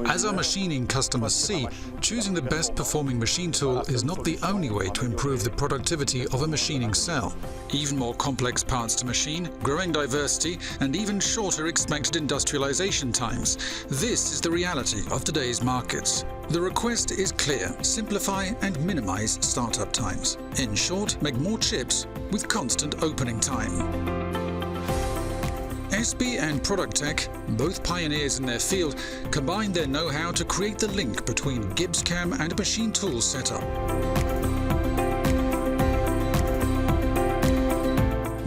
As our machining customers see, choosing the best performing machine tool is not the only way to improve the productivity of a machining cell. Even more complex parts to machine, growing diversity, and even shorter expected industrialization times. This is the reality of today's markets. The request is clear: simplify and minimize startup times. In short, make more chips with constant opening time. ESPI and Productec, both pioneers in their field, combined their know-how to create the link between GibbsCAM and machine tool setup.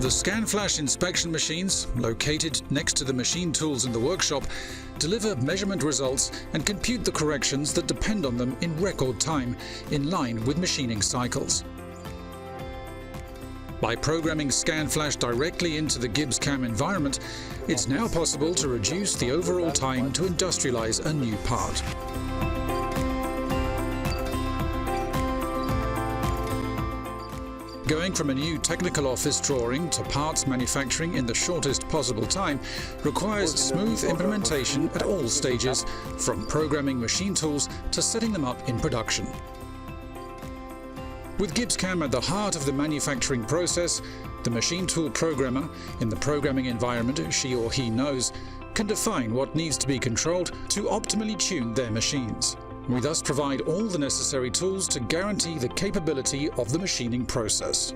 The Scanflash inspection machines, located next to the machine tools in the workshop, deliver measurement results and compute the corrections that depend on them in record time, in line with machining cycles. By programming Scanflash directly into the GibbsCAM environment, it's now possible to reduce the overall time to industrialize a new part. Going from a new technical office drawing to parts manufacturing in the shortest possible time requires smooth implementation at all stages, from programming machine tools to setting them up in production. With GibbsCAM at the heart of the manufacturing process, the machine tool programmer, in the programming environment she or he knows, can define what needs to be controlled to optimally tune their machines. We thus provide all the necessary tools to guarantee the capability of the machining process.